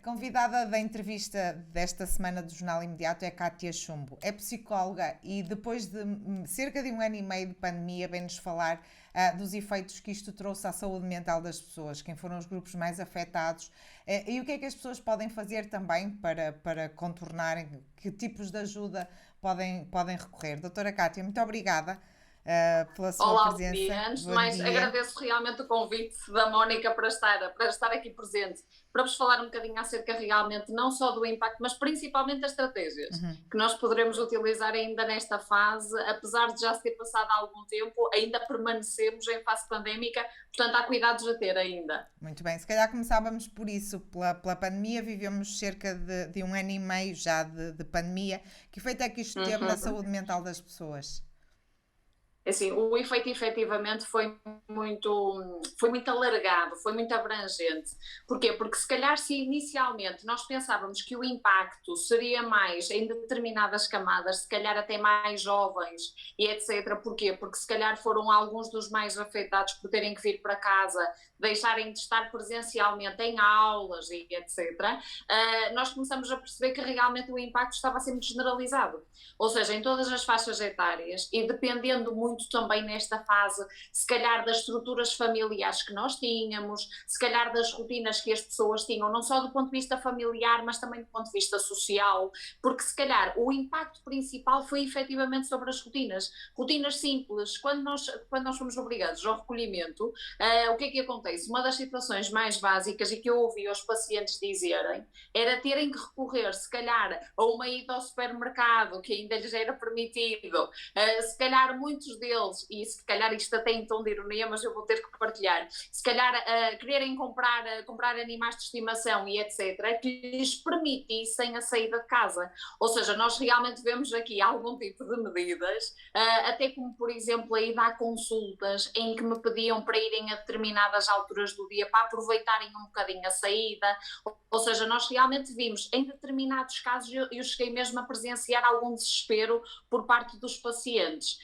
convidada da entrevista desta semana do Jornal Imediato é Cátia Chumbo. É psicóloga e depois de cerca de 1 ano e meio de pandemia vem-nos falar dos efeitos que isto trouxe à saúde mental das pessoas, quem foram os grupos mais afetados e o que é que as pessoas podem fazer também para contornarem, que tipos de ajuda podem recorrer. Doutora Cátia, muito obrigada pela sua Olá, presença. Bia. Antes de Bom mais, dia. agradeço realmente o convite da Mónica para estar aqui presente, para vos falar um bocadinho acerca realmente não só do impacto, mas principalmente das estratégias que nós poderemos utilizar ainda nesta fase, apesar de já se ter passado algum tempo, ainda permanecemos em fase pandémica, portanto há cuidados a ter ainda. Muito bem, se calhar começávamos por isso, pela pandemia. Vivemos cerca de 1 ano e meio já de pandemia. Que efeito é que isto teve na saúde mental das pessoas? Assim, o efeito efetivamente foi muito alargado, foi muito abrangente. Porquê? Porque se calhar se inicialmente nós pensávamos que o impacto seria mais em determinadas camadas, se calhar até mais jovens e etc. Porquê? Porque se calhar foram alguns dos mais afetados por terem que vir para casa, deixarem de estar presencialmente em aulas e etc. Nós começamos a perceber que realmente o impacto estava a ser muito generalizado. Ou seja, em todas as faixas etárias e dependendo muito também nesta fase, se calhar das estruturas familiares que nós tínhamos, se calhar das rotinas que as pessoas tinham, não só do ponto de vista familiar, mas também do ponto de vista social, porque se calhar o impacto principal foi efetivamente sobre as rotinas simples. Quando nós fomos obrigados ao recolhimento, o que é que acontece? Uma das situações mais básicas e que eu ouvi os pacientes dizerem era terem que recorrer, se calhar, a uma ida ao supermercado, que ainda lhes era permitido, se calhar muitos deles, e se calhar isto até em tom de ironia, mas eu vou ter que partilhar, se calhar quererem comprar animais de estimação e etc, que lhes permitissem a saída de casa. Ou seja, nós realmente vemos aqui algum tipo de medidas, até como por exemplo a ida a consultas em que me pediam para irem a determinadas alturas do dia para aproveitarem um bocadinho a saída. Ou seja, nós realmente vimos em determinados casos, eu cheguei mesmo a presenciar algum desespero por parte dos pacientes.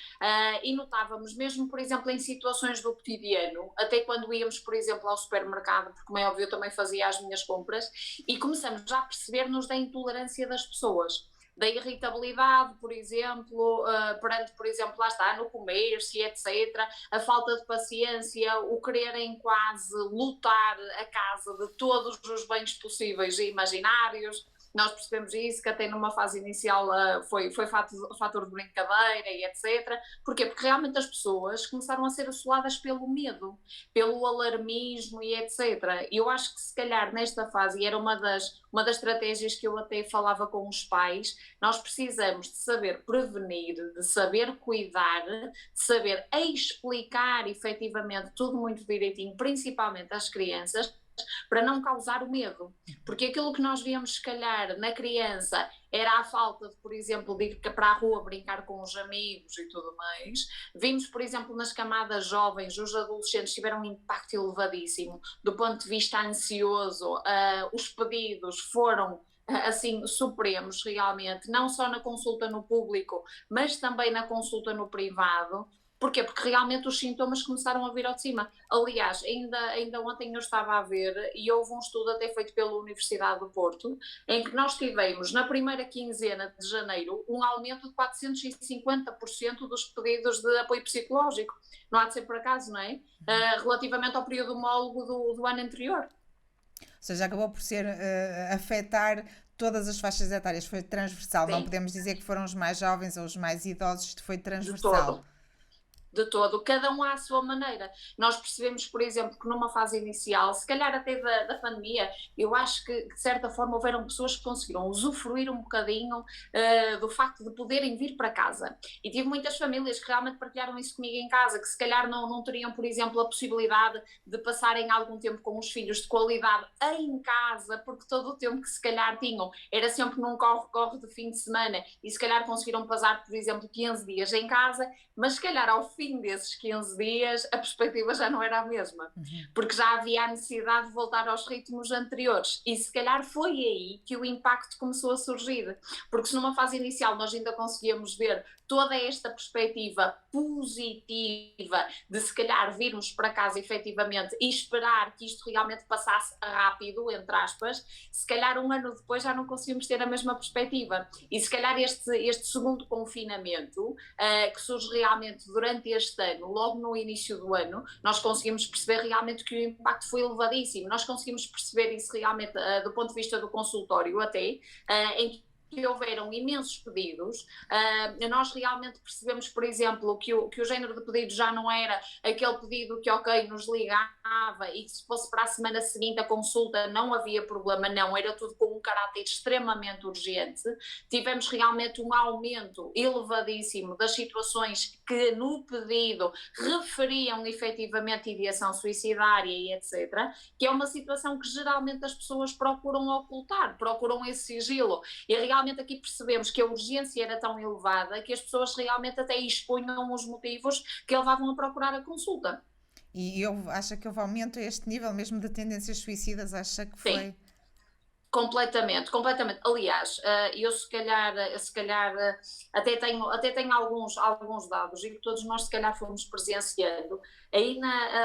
E notávamos mesmo, por exemplo, em situações do cotidiano, até quando íamos, por exemplo, ao supermercado, porque como é óbvio eu também fazia as minhas compras, e começamos já a perceber-nos da intolerância das pessoas, da irritabilidade, por exemplo, perante, por exemplo, lá está, no comércio, etc., a falta de paciência, o quererem quase lutar a casa de todos os bens possíveis e imaginários. Nós percebemos isso, que até numa fase inicial foi fator de brincadeira e etc. Porquê? Porque realmente as pessoas começaram a ser assoladas pelo medo, pelo alarmismo e etc. E eu acho que se calhar nesta fase, e era uma das estratégias que eu até falava com os pais, nós precisamos de saber prevenir, de saber cuidar, de saber explicar efetivamente tudo muito direitinho, principalmente às crianças, para não causar o medo, porque aquilo que nós víamos se calhar na criança era a falta de, por exemplo, de ir para a rua brincar com os amigos e tudo mais. Vimos, por exemplo, nas camadas jovens, os adolescentes tiveram um impacto elevadíssimo do ponto de vista ansioso, os pedidos foram assim supremos realmente, não só na consulta no público, mas também na consulta no privado. Porquê? Porque realmente os sintomas começaram a vir ao de cima. Aliás, ainda ontem eu estava a ver, e houve um estudo até feito pela Universidade do Porto, em que nós tivemos, na primeira quinzena de janeiro, um aumento de 450% dos pedidos de apoio psicológico. Não há de ser por acaso, não é? Relativamente ao período homólogo do ano anterior. Ou seja, acabou por ser afetar todas as faixas etárias, foi transversal. Sim. Não podemos dizer que foram os mais jovens ou os mais idosos, isto foi transversal. De todo, cada um à sua maneira. Nós percebemos, por exemplo, que numa fase inicial, se calhar até da pandemia, eu acho que de certa forma houveram pessoas que conseguiram usufruir um bocadinho do facto de poderem vir para casa. E tive muitas famílias que realmente partilharam isso comigo em casa, que se calhar não teriam, por exemplo, a possibilidade de passarem algum tempo com os filhos de qualidade em casa, porque todo o tempo que se calhar tinham era sempre num corre-corre de fim de semana, e se calhar conseguiram passar, por exemplo, 15 dias em casa, mas se calhar ao fim desses 15 dias a perspectiva já não era a mesma, porque já havia a necessidade de voltar aos ritmos anteriores, e se calhar foi aí que o impacto começou a surgir, porque se numa fase inicial nós ainda conseguíamos ver toda esta perspectiva positiva de se calhar virmos para casa efetivamente e esperar que isto realmente passasse rápido, entre aspas, se calhar um ano depois já não conseguimos ter a mesma perspectiva. E se calhar este segundo confinamento, que surge realmente durante este ano, logo no início do ano, nós conseguimos perceber realmente que o impacto foi elevadíssimo. Nós conseguimos perceber isso realmente do ponto de vista do consultório até, em que houveram imensos pedidos, nós realmente percebemos, por exemplo, que o género de pedido já não era aquele pedido que, ok, nos ligava e que se fosse para a semana seguinte a consulta não havia problema, não, era tudo com um caráter extremamente urgente. Tivemos realmente um aumento elevadíssimo das situações que no pedido referiam efetivamente ideação suicidária e etc., que é uma situação que geralmente as pessoas procuram ocultar, procuram esse sigilo, e realmente aqui percebemos que a urgência era tão elevada que as pessoas realmente até expunham os motivos que levavam a procurar a consulta. E acha que houve aumento a este nível mesmo de tendências suicidas? Acha que foi? Sim. Completamente, completamente. Aliás, eu se calhar até tenho alguns dados e que todos nós se calhar fomos presenciando. Aí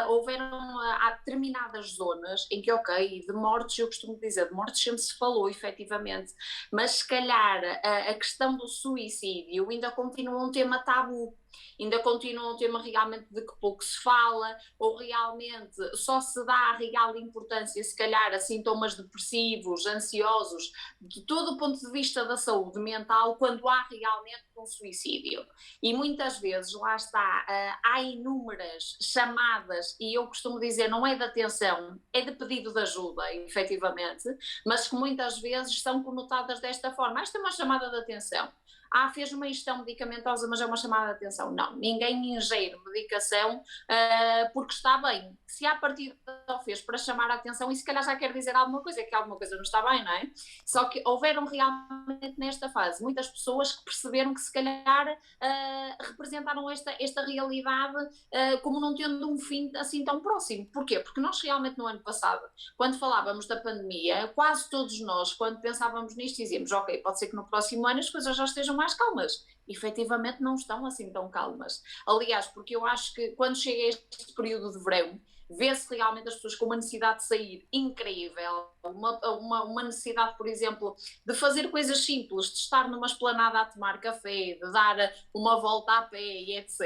houveram há determinadas zonas em que, ok, de mortes, eu costumo dizer, de mortes sempre se falou efetivamente, mas se calhar a questão do suicídio ainda continua um tema tabu. Ainda continua um tema realmente de que pouco se fala, ou realmente só se dá a real importância, se calhar, a sintomas depressivos, ansiosos, de todo o ponto de vista da saúde mental, quando há realmente um suicídio. E muitas vezes, lá está, há inúmeras chamadas, e eu costumo dizer, não é de atenção, é de pedido de ajuda, efetivamente, mas que muitas vezes são conotadas desta forma. Esta é uma chamada de atenção. Fez uma ingestão medicamentosa, mas é uma chamada de atenção. Não, ninguém ingere medicação porque está bem. Se à partida o fez para chamar a atenção, isso se calhar já quer dizer alguma coisa, é que alguma coisa não está bem, não é? Só que houveram realmente nesta fase muitas pessoas que perceberam que se calhar representaram esta realidade como não tendo um fim assim tão próximo. Porquê? Porque nós realmente no ano passado, quando falávamos da pandemia, quase todos nós, quando pensávamos nisto, dizíamos, ok, pode ser que no próximo ano as coisas já estejam mais calmas. Efetivamente não estão assim tão calmas. Aliás, porque eu acho que quando chega este período de verão, vê-se realmente as pessoas com uma necessidade de sair incrível, uma necessidade, por exemplo, de fazer coisas simples, de estar numa esplanada a tomar café, de dar uma volta a pé e etc.,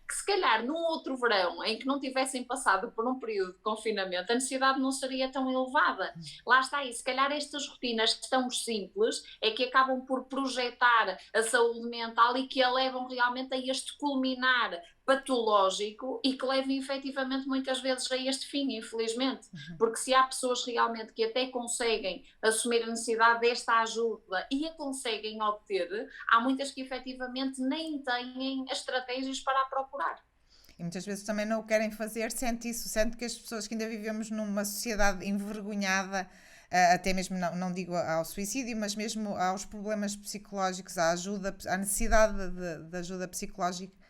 que se calhar num outro verão, em que não tivessem passado por um período de confinamento, a necessidade não seria tão elevada. Lá está aí, se calhar estas rotinas tão simples é que acabam por projetar a saúde mental e que a levam realmente a este culminar patológico e que leva efetivamente muitas vezes a este fim, infelizmente, porque se há pessoas realmente que até conseguem assumir a necessidade desta ajuda e a conseguem obter, há muitas que efetivamente nem têm as estratégias para a procurar. E muitas vezes também não o querem fazer, sente que as pessoas que ainda vivemos numa sociedade envergonhada, até mesmo, não digo ao suicídio, mas mesmo aos problemas psicológicos, à necessidade de ajuda psicológica.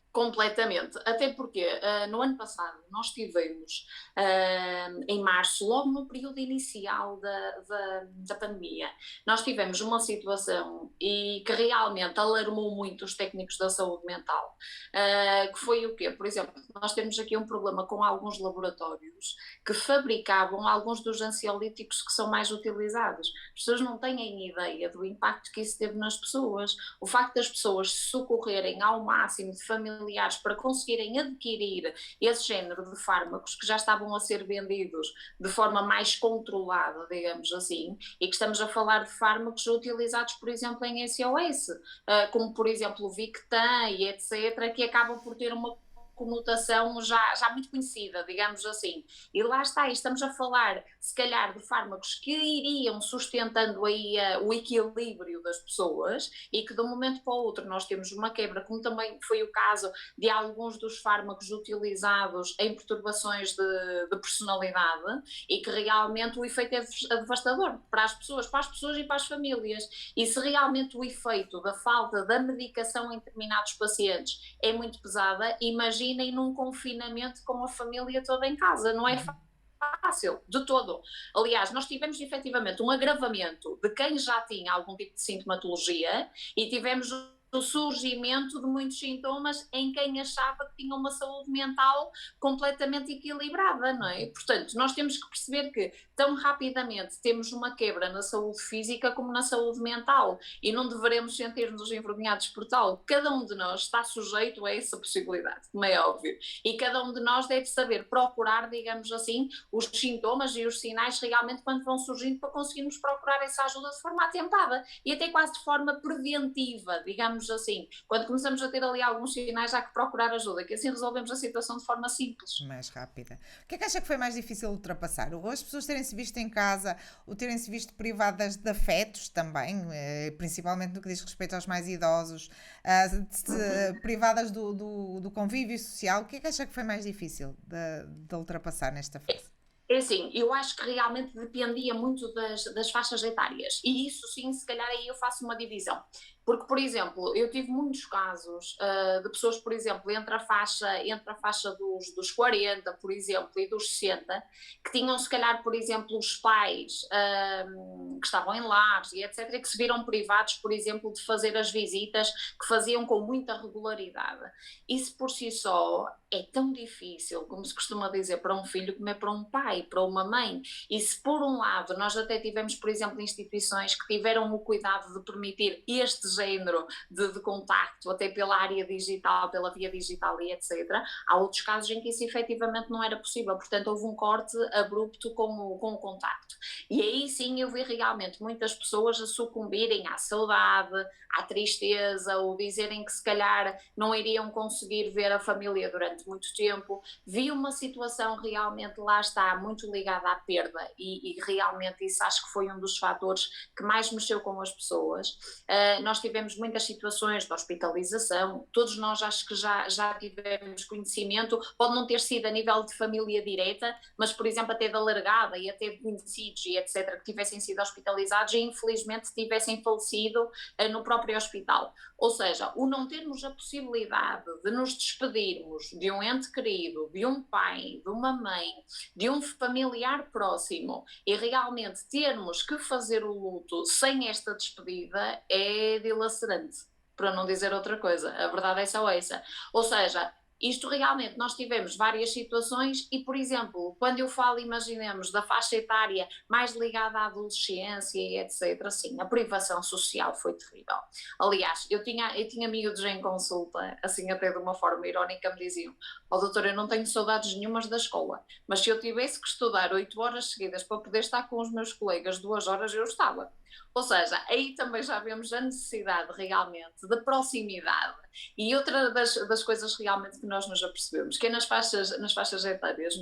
Completamente, até porque no ano passado nós tivemos em março, logo no período inicial da pandemia, nós tivemos uma situação e que realmente alarmou muito os técnicos da saúde mental, que foi o quê? Por exemplo, nós temos aqui um problema com alguns laboratórios que fabricavam alguns dos ansiolíticos que são mais utilizados. As pessoas não têm ideia do impacto que isso teve nas pessoas, o facto das pessoas se socorrerem ao máximo de familiares para conseguirem adquirir esse género de fármacos que já estavam a ser vendidos de forma mais controlada, digamos assim, e que estamos a falar de fármacos utilizados, por exemplo, em SOS, como por exemplo o Victan e etc., que acabam por ter uma conotação já muito conhecida, digamos assim. E lá está, estamos a falar, se calhar, de fármacos que iriam sustentando aí o equilíbrio das pessoas e que de um momento para o outro nós temos uma quebra, como também foi o caso de alguns dos fármacos utilizados em perturbações de personalidade e que realmente o efeito é devastador para as pessoas e para as famílias. E se realmente o efeito da falta da medicação em determinados pacientes é muito pesada, imaginem num confinamento com a família toda em casa, não é fácil, de todo. Aliás, nós tivemos efetivamente um agravamento de quem já tinha algum tipo de sintomatologia e tivemos o surgimento de muitos sintomas em quem achava que tinha uma saúde mental completamente equilibrada, não é? Portanto, nós temos que perceber que tão rapidamente temos uma quebra na saúde física como na saúde mental e não deveremos sentir-nos envergonhados por tal. Cada um de nós está sujeito a essa possibilidade, como é óbvio, e cada um de nós deve saber procurar, digamos assim, os sintomas e os sinais realmente quando vão surgindo para conseguirmos procurar essa ajuda de forma atempada e até quase de forma preventiva, digamos assim. Quando começamos a ter ali alguns sinais, há que procurar ajuda, que assim resolvemos a situação de forma simples. Mais rápida. O que é que acha que foi mais difícil ultrapassar? Ou as pessoas terem-se visto em casa, ou terem-se visto privadas de afetos também, principalmente no que diz respeito aos mais idosos, privadas do convívio social. O que é que acha que foi mais difícil de ultrapassar nesta fase? É assim, eu acho que realmente dependia muito das faixas etárias, e isso sim, se calhar aí eu faço uma divisão. Porque, por exemplo, eu tive muitos casos de pessoas, por exemplo, entre a faixa dos 40, por exemplo, e dos 60, que tinham, se calhar, por exemplo, os pais que estavam em lares e etc., e que se viram privados, por exemplo, de fazer as visitas que faziam com muita regularidade. Isso por si só é tão difícil, como se costuma dizer, para um filho como é para um pai, para uma mãe. E se por um lado nós até tivemos, por exemplo, instituições que tiveram o cuidado de permitir este género de contacto, até pela área digital, pela via digital e etc., há outros casos em que isso efetivamente não era possível, portanto houve um corte abrupto com o contacto. E aí sim eu vi realmente muitas pessoas a sucumbirem à saudade, à tristeza, ou dizerem que se calhar não iriam conseguir ver a família durante muito tempo. Vi uma situação realmente, lá está, muito ligada à perda e realmente isso acho que foi um dos fatores que mais mexeu com as pessoas. Nós tivemos muitas situações de hospitalização, todos nós acho que já tivemos conhecimento, pode não ter sido a nível de família direta, mas por exemplo até da largada e até de conhecidos e etc, que tivessem sido hospitalizados e infelizmente tivessem falecido no próprio hospital. Ou seja, o não termos a possibilidade de nos despedirmos de um ente querido, de um pai, de uma mãe, de um familiar próximo e realmente termos que fazer o luto sem esta despedida é dilacerante, para não dizer outra coisa. A verdade é só essa. Ou seja, isto realmente, nós tivemos várias situações e, por exemplo, quando eu falo, imaginemos, da faixa etária mais ligada à adolescência e etc., sim, a privação social foi terrível. Aliás, eu tinha miúdos em consulta, assim até de uma forma irónica, me diziam: ó doutora, eu não tenho saudades nenhumas da escola, mas se eu tivesse que estudar 8 horas seguidas para poder estar com os meus colegas 2 horas, eu estava. Ou seja, aí também já vemos a necessidade realmente de proximidade. E outra das coisas realmente que nós nos apercebemos, que é nas faixas etárias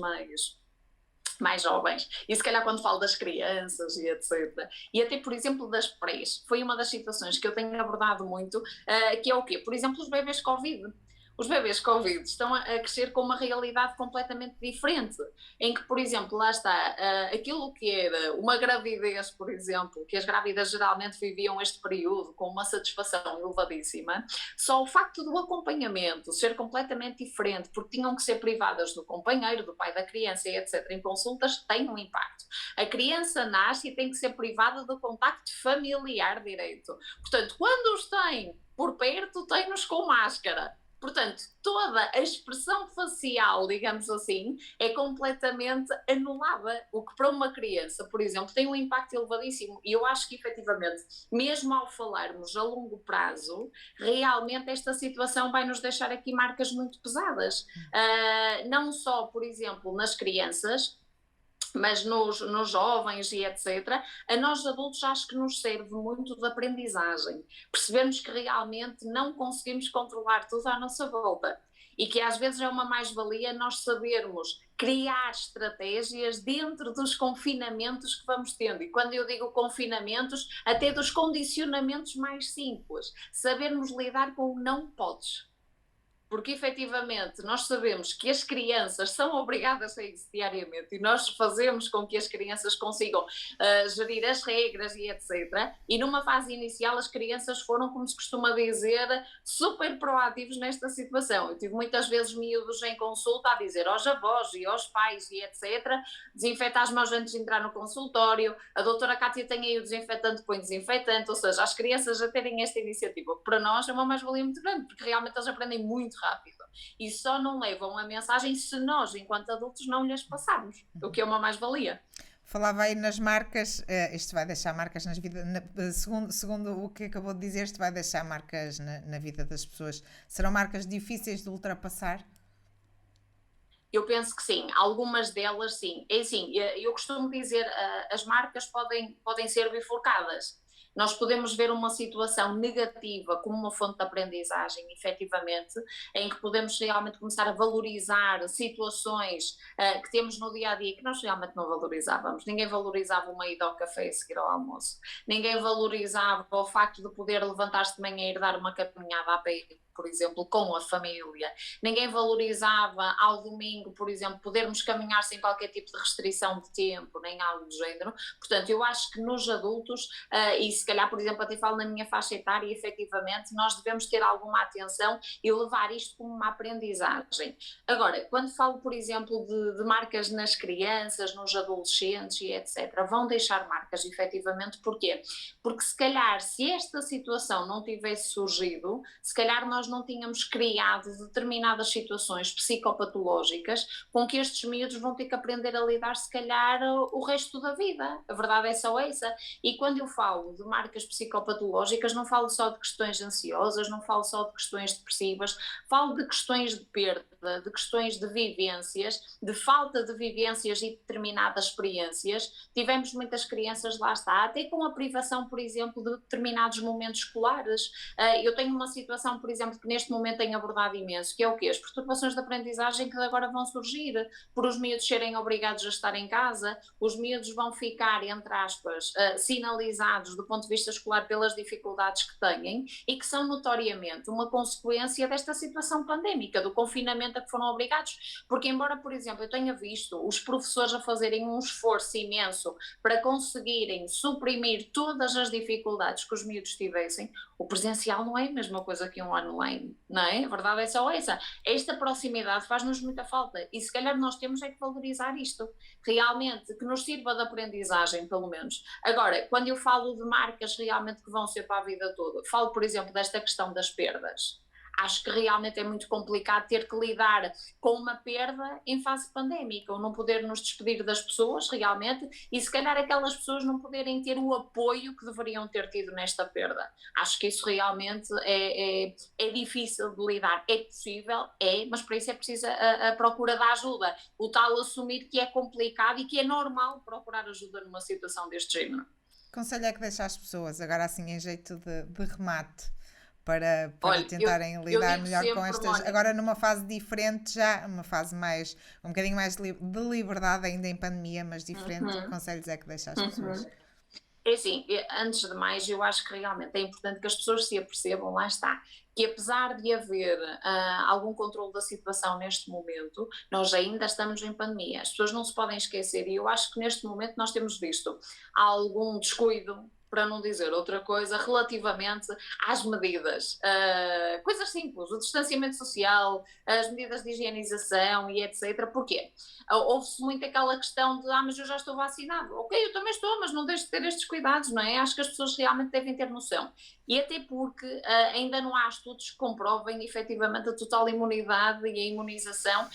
mais jovens, e se calhar quando falo das crianças e etc., e até por exemplo das prés, foi uma das situações que eu tenho abordado muito, que é o quê? Por exemplo, os bebês Covid. Os bebês Covid estão a crescer com uma realidade completamente diferente, em que, por exemplo, lá está, aquilo que era uma gravidez, por exemplo, que as grávidas geralmente viviam este período com uma satisfação elevadíssima, só o facto do acompanhamento ser completamente diferente, porque tinham que ser privadas do companheiro, do pai da criança e etc., em consultas, tem um impacto. A criança nasce e tem que ser privada do contacto familiar direito. Portanto, quando os tem por perto, tem-nos com máscara. Portanto, toda a expressão facial, digamos assim, é completamente anulada, o que para uma criança, por exemplo, tem um impacto elevadíssimo. E eu acho que, efetivamente, mesmo ao falarmos a longo prazo, realmente esta situação vai nos deixar aqui marcas muito pesadas. Não só, por exemplo, nas crianças, mas nos jovens e etc., a nós adultos acho que nos serve muito de aprendizagem. Percebemos que realmente não conseguimos controlar tudo à nossa volta e que às vezes é uma mais-valia nós sabermos criar estratégias dentro dos confinamentos que vamos tendo. E quando eu digo confinamentos, até dos condicionamentos mais simples. Sabermos lidar com o não podes. porque efetivamente nós sabemos que as crianças são obrigadas a isso diariamente e nós fazemos com que as crianças consigam gerir as regras e etc. E numa fase inicial as crianças foram, como se costuma dizer, super proativos nesta situação. Eu tive muitas vezes miúdos em consulta a dizer aos avós e aos pais e etc. desinfeta as mãos antes de entrar no consultório, a doutora Cátia tem aí o desinfetante, põe desinfetante, ou seja, as crianças a terem esta iniciativa, para nós é uma mais-valia muito grande, porque realmente eles aprendem muito rápido e só não levam a mensagem se nós, enquanto adultos, não lhes passarmos, o que é uma mais-valia. Falava aí nas marcas, isto vai deixar marcas nas vidas, segundo o que acabou de dizer, isto vai deixar marcas na vida das pessoas. Serão marcas difíceis de ultrapassar? Eu penso que sim, algumas delas sim. É assim, eu costumo dizer, as marcas podem ser bifurcadas. Nós podemos ver uma situação negativa como uma fonte de aprendizagem, efetivamente, em que podemos realmente começar a valorizar situações que temos no dia a dia que nós realmente não valorizávamos. Ninguém valorizava uma ida ao café a seguir ao almoço. Ninguém valorizava o facto de poder levantar-se de manhã e ir dar uma caminhada a pé, por exemplo, com a família. Ninguém valorizava ao domingo, por exemplo, podermos caminhar sem qualquer tipo de restrição de tempo, nem algo do género. Portanto, eu acho que nos adultos, e se calhar, por exemplo, até falo na minha faixa etária, efetivamente, nós devemos ter alguma atenção e levar isto como uma aprendizagem. Agora, quando falo, por exemplo, de marcas nas crianças, nos adolescentes e etc., vão deixar marcas, efetivamente, porquê? Porque se calhar, se esta situação não tivesse surgido, se calhar nós não tínhamos criado determinadas situações psicopatológicas com que estes miúdos vão ter que aprender a lidar, se calhar, o resto da vida. A verdade é só essa. E quando eu falo de marcas psicopatológicas, não falo só de questões ansiosas, não falo só de questões depressivas, falo de questões de perda, de questões de vivências, de falta de vivências e determinadas experiências. Tivemos muitas crianças, lá está, até com a privação, por exemplo, de determinados momentos escolares. Eu tenho uma situação, por exemplo, que neste momento tenho abordado imenso, que é o quê? As perturbações de aprendizagem que agora vão surgir, por os miúdos serem obrigados a estar em casa, os miúdos vão ficar, entre aspas, sinalizados do ponto de vista escolar pelas dificuldades que têm e que são notoriamente uma consequência desta situação pandémica, do confinamento a que foram obrigados, porque embora, por exemplo, eu tenha visto os professores a fazerem um esforço imenso para conseguirem suprimir todas as dificuldades que os miúdos tivessem, o presencial não é a mesma coisa que um online, não é? A verdade é só essa. Esta proximidade faz-nos muita falta e se calhar nós temos é que valorizar isto, realmente, que nos sirva de aprendizagem, pelo menos. Agora, quando eu falo de marcas realmente que vão ser para a vida toda, falo, por exemplo, desta questão das perdas. Acho que realmente é muito complicado ter que lidar com uma perda em fase pandémica, ou não poder nos despedir das pessoas realmente, e se calhar aquelas pessoas não poderem ter o apoio que deveriam ter tido nesta perda. Acho que isso realmente é difícil de lidar. É possível, mas para isso é preciso a procura da ajuda, o tal assumir que é complicado e que é normal procurar ajuda numa situação deste género. Conselho é que deixa as pessoas, agora assim em jeito de remate, para Olha, tentarem lidar melhor sempre, com estas, Mónica, agora numa fase diferente já, uma fase mais, um bocadinho mais de liberdade ainda em pandemia, mas diferente, que conselhos é que deixa às pessoas? é assim, antes de mais, eu acho que realmente é importante que as pessoas se apercebam, lá está, que apesar de haver algum controle da situação neste momento, nós ainda estamos em pandemia. As pessoas não se podem esquecer e eu acho que neste momento nós temos visto algum descuido, para não dizer outra coisa, relativamente às medidas. Coisas simples, o distanciamento social, as medidas de higienização e etc. Porquê? Houve-se muito aquela questão de mas eu já estou vacinado. Ok, eu também estou, mas não deixo de ter estes cuidados, não é? Acho que as pessoas realmente devem ter noção. E até porque ainda não há estudos que comprovem efetivamente a total imunidade e a imunização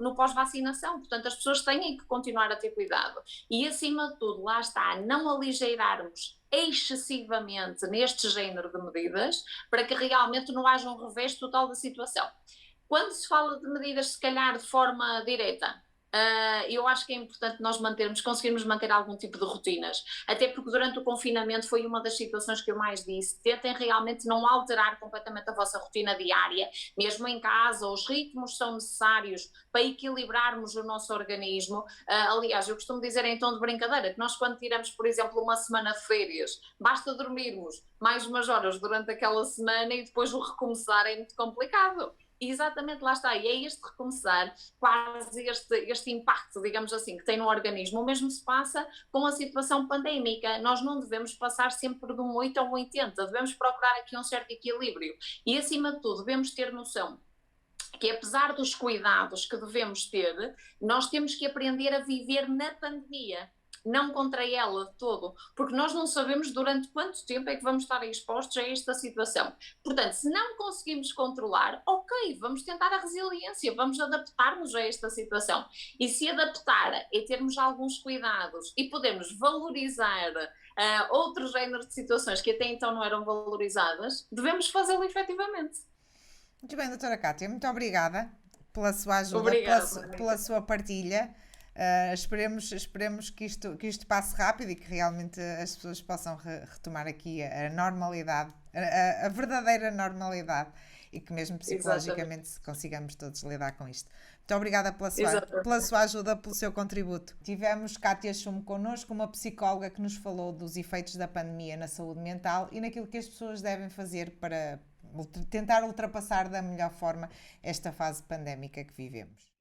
no pós-vacinação. Portanto, as pessoas têm que continuar a ter cuidado. E acima de tudo, lá está, não aligeirarmos excessivamente neste género de medidas para que realmente não haja um revés total da situação. Quando se fala de medidas, se calhar de forma direta, eu acho que é importante nós conseguirmos manter algum tipo de rotinas, até porque durante o confinamento foi uma das situações que eu mais disse, tentem realmente não alterar completamente a vossa rotina diária, mesmo em casa, os ritmos são necessários para equilibrarmos o nosso organismo. Aliás, eu costumo dizer em tom de brincadeira que nós quando tiramos, por exemplo, uma semana de férias, basta dormirmos mais umas horas durante aquela semana e depois o recomeçar é muito complicado. E exatamente lá está, e é este recomeçar, quase este impacto, digamos assim, que tem no organismo. O mesmo se passa com a situação pandémica. Nós não devemos passar sempre de um 8 a um 80, devemos procurar aqui um certo equilíbrio. E acima de tudo, devemos ter noção que apesar dos cuidados que devemos ter, nós temos que aprender a viver na pandemia, não contra ela de todo, porque nós não sabemos durante quanto tempo é que vamos estar expostos a esta situação. Portanto, se não conseguimos controlar, ok, vamos tentar a resiliência, vamos adaptar-nos a esta situação. E se adaptar é termos alguns cuidados e podemos valorizar outro género de situações que até então não eram valorizadas, devemos fazê-lo efetivamente. Muito bem, doutora Cátia, muito obrigada pela sua ajuda, Obrigada. pela sua partilha. Esperemos que isto passe rápido e que realmente as pessoas possam retomar aqui a normalidade, a verdadeira normalidade, e que mesmo psicologicamente Exatamente. consigamos todos lidar com isto. Muito obrigada pela Exatamente. sua ajuda, pelo seu contributo. Tivemos Cátia Chumbo connosco, uma psicóloga que nos falou dos efeitos da pandemia na saúde mental e naquilo que as pessoas devem fazer para tentar ultrapassar da melhor forma esta fase pandémica que vivemos.